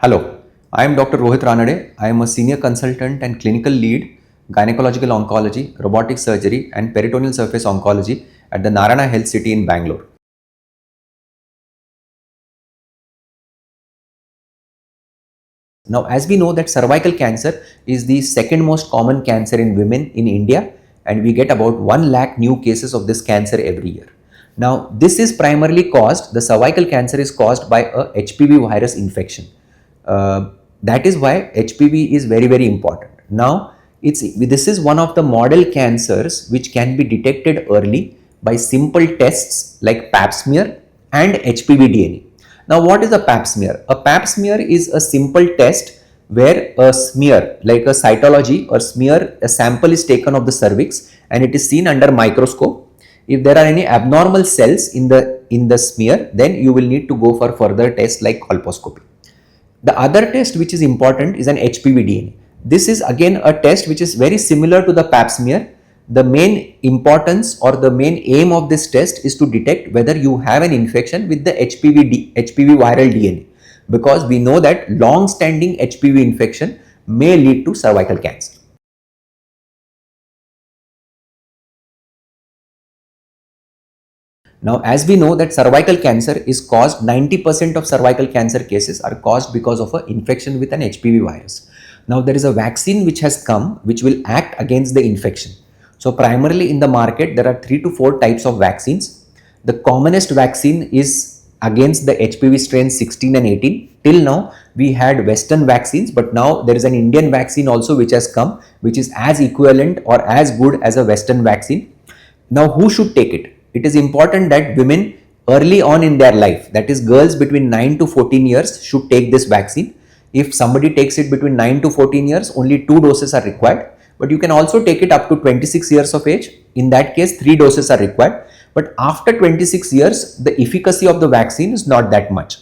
Hello, I am Dr. Rohit Ranade. I am a senior consultant and clinical lead gynecological oncology, robotic surgery, and peritoneal surface oncology at the Narayana Health City in Bangalore. Now, as we know that cervical cancer is the second most common cancer in women in India, and we get about 1 lakh new cases of this cancer every year. Now, this is primarily caused, the cervical cancer is caused by a HPV virus infection. That is why HPV is very, very important. Now, this is one of the model cancers which can be detected early by simple tests like pap smear and HPV DNA. Now, what is a pap smear? A pap smear is a simple test where a smear, like a cytology or smear, a sample is taken of the cervix and it is seen under microscope. If there are any abnormal cells in the smear, then you will need to go for further tests like colposcopy. The other test which is important is an HPV DNA. This is again a test which is very similar to the pap smear. The main importance or the main aim of this test is to detect whether you have an infection with the HPV viral DNA, because we know that long-standing HPV infection may lead to cervical cancer. Now, as we know that cervical cancer is caused, 90% of cervical cancer cases are caused because of an infection with an HPV virus. Now, there is a vaccine which has come which will act against the infection. So, primarily in the market, there are 3 to 4 types of vaccines. The commonest vaccine is against the HPV strains 16 and 18. Till now, we had Western vaccines, but now there is an Indian vaccine also which has come, which is as equivalent or as good as a Western vaccine. Now, who should take it? It is important that women early on in their life, that is girls between 9 to 14 years, should take this vaccine. If somebody takes it between 9 to 14 years, only 2 doses are required. But you can also take it up to 26 years of age. In that case, 3 doses are required. But after 26 years, the efficacy of the vaccine is not that much.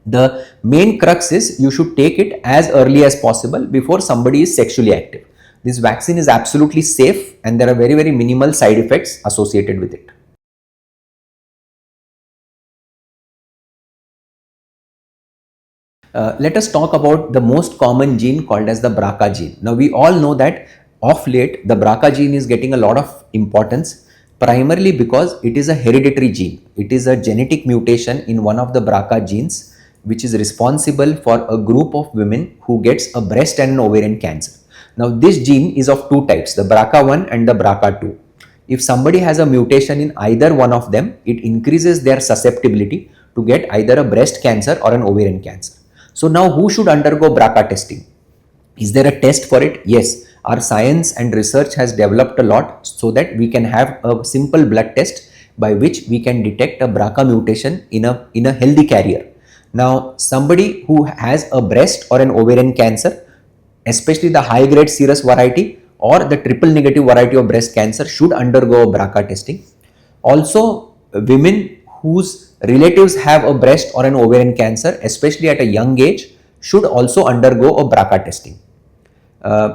The main crux is you should take it as early as possible before somebody is sexually active. This vaccine is absolutely safe and there are very, very minimal side effects associated with it. Let us talk about the most common gene called as the BRCA gene. Now, we all know that of late the BRCA gene is getting a lot of importance, primarily because it is a hereditary gene. It is a genetic mutation in one of the BRCA genes which is responsible for a group of women who gets a breast and an ovarian cancer. Now, this gene is of 2 types, the BRCA1 and the BRCA2. If somebody has a mutation in either one of them, it increases their susceptibility to get either a breast cancer or an ovarian cancer. So now who should undergo BRCA testing? Is there a test for it? Yes. Our science and research has developed a lot so that we can have a simple blood test by which we can detect a BRCA mutation in a healthy carrier. Now, somebody who has a breast or an ovarian cancer, especially the high grade serous variety or the triple negative variety of breast cancer, should undergo a BRCA testing. Also, women whose relatives have a breast or an ovarian cancer, especially at a young age, should also undergo a BRCA testing.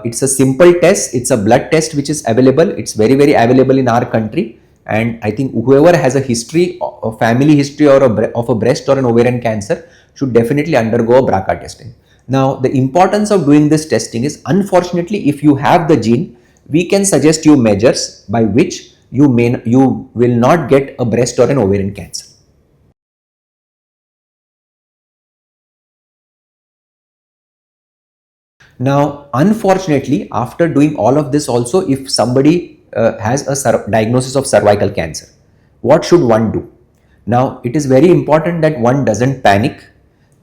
It's a simple test, it's a blood test which is available, it's very, very available in our country, and I think whoever has a history, a family history or of a breast or an ovarian cancer should definitely undergo a BRCA testing. Now, the importance of doing this testing is, unfortunately, if you have the gene, we can suggest you measures by which you will not get a breast or an ovarian cancer. Now, unfortunately, after doing all of this also, if somebody has a diagnosis of cervical cancer, what should one do? Now, it is very important that one doesn't panic.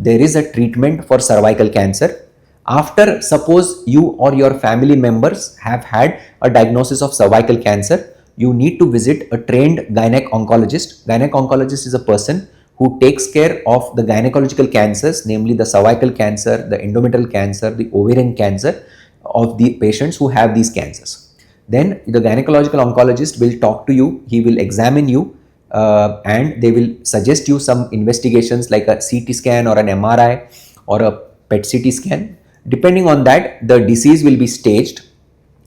There is a treatment for cervical cancer. After, suppose you or your family members have had a diagnosis of cervical cancer, you need to visit a trained gynec-oncologist. Gynec-oncologist is a person who takes care of the gynecological cancers, namely the cervical cancer, the endometrial cancer, the ovarian cancer of the patients who have these cancers. Then the gynecological oncologist will talk to you, he will examine you, and they will suggest you some investigations like a CT scan or an MRI or a PET-CT scan. Depending on that, the disease will be staged,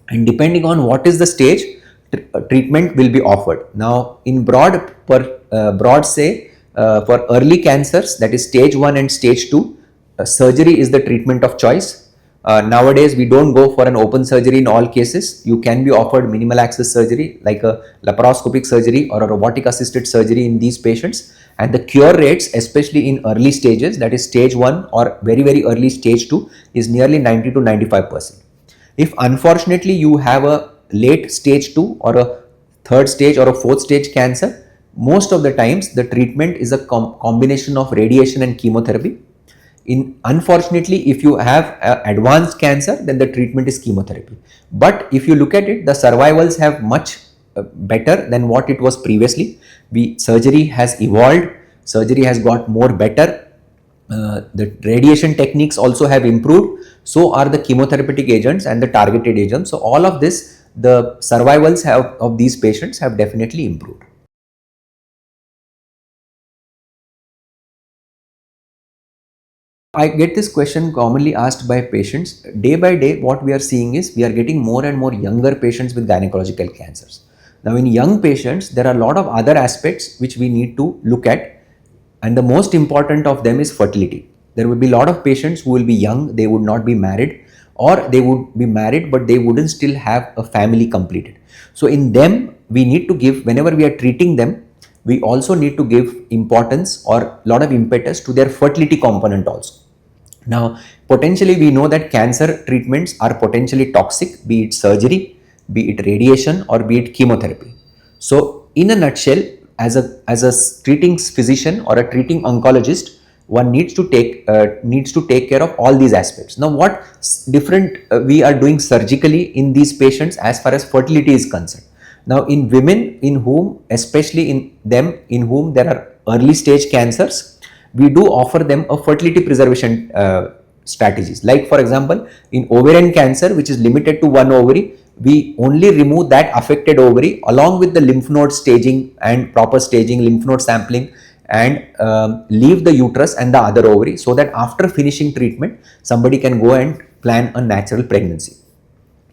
and depending on what is the stage, treatment will be offered. Now, in broad say, for early cancers, that is stage 1 and stage 2, surgery is the treatment of choice. Nowadays, we don't go for an open surgery in all cases. You can be offered minimal access surgery like a laparoscopic surgery or a robotic assisted surgery in these patients. And the cure rates, especially in early stages, that is stage 1 or very, very early stage 2, is nearly 90 to 95%. If unfortunately you have a late stage 2 or a third stage or a fourth stage cancer, most of the times the treatment is a combination of radiation and chemotherapy. Unfortunately, if you have advanced cancer, then the treatment is chemotherapy. But if you look at it, the survivals have much better than what it was previously. Surgery has evolved, surgery has got more better. The radiation techniques also have improved. So are the chemotherapeutic agents and the targeted agents. So all of this, the survivals of these patients have definitely improved. I get this question commonly asked by patients. Day by day, what we are seeing is we are getting more and more younger patients with gynecological cancers. Now, in young patients, there are a lot of other aspects which we need to look at, and the most important of them is fertility. There will be a lot of patients who will be young, they would not be married, or they would be married but they wouldn't still have a family completed. So, in them, we need to give, whenever we are treating them, we also need to give importance or a lot of impetus to their fertility component also. Now, potentially we know that cancer treatments are potentially toxic, be it surgery, be it radiation, or be it chemotherapy. So, in a nutshell, as a treating physician or a treating oncologist, one needs to take care of all these aspects. Now, what different we are doing surgically in these patients as far as fertility is concerned. Now, in women in whom, especially in them in whom there are early stage cancers, we do offer them a fertility preservation strategies. Like for example, in ovarian cancer, which is limited to one ovary, we only remove that affected ovary along with the lymph node staging and proper staging, lymph node sampling, and leave the uterus and the other ovary, so that after finishing treatment, somebody can go and plan a natural pregnancy.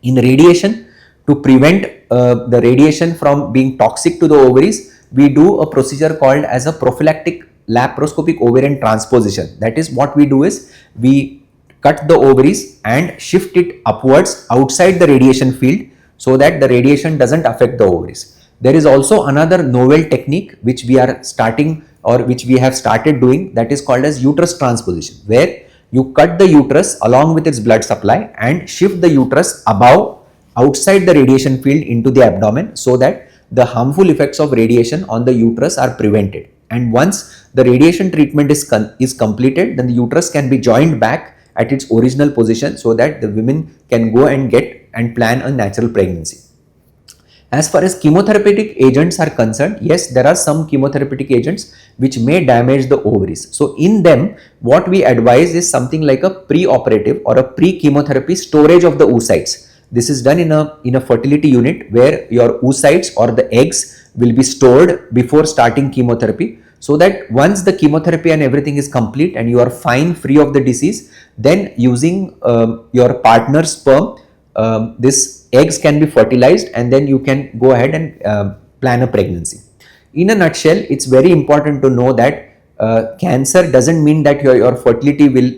In radiation, to prevent the radiation from being toxic to the ovaries, we do a procedure called as a prophylactic laparoscopic ovarian transposition. That is, what we do is we cut the ovaries and shift it upwards outside the radiation field so that the radiation doesn't affect the ovaries. There is also another novel technique which we are starting or which we have started doing, that is called as uterus transposition, where you cut the uterus along with its blood supply and shift the uterus above outside the radiation field into the abdomen, so that the harmful effects of radiation on the uterus are prevented. And once the radiation treatment is completed, then the uterus can be joined back at its original position so that the women can go and get and plan a natural pregnancy. As far as chemotherapeutic agents are concerned, yes, there are some chemotherapeutic agents which may damage the ovaries. So in them, what we advise is something like a pre-operative or a pre-chemotherapy storage of the oocytes. This is done in a fertility unit where your oocytes or the eggs will be stored before starting chemotherapy, so that once the chemotherapy and everything is complete and you are fine, free of the disease, then using your partner's sperm, this eggs can be fertilized and then you can go ahead and plan a pregnancy. In a nutshell, it's very important to know that cancer doesn't mean that your fertility will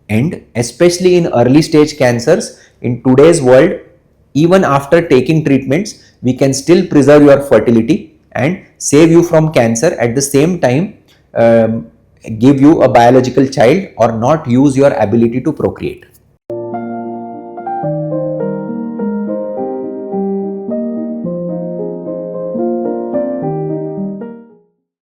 end, especially in early stage cancers. In today's world, even after taking treatments, we can still preserve your fertility and save you from cancer, at the same time give you a biological child or not use your ability to procreate.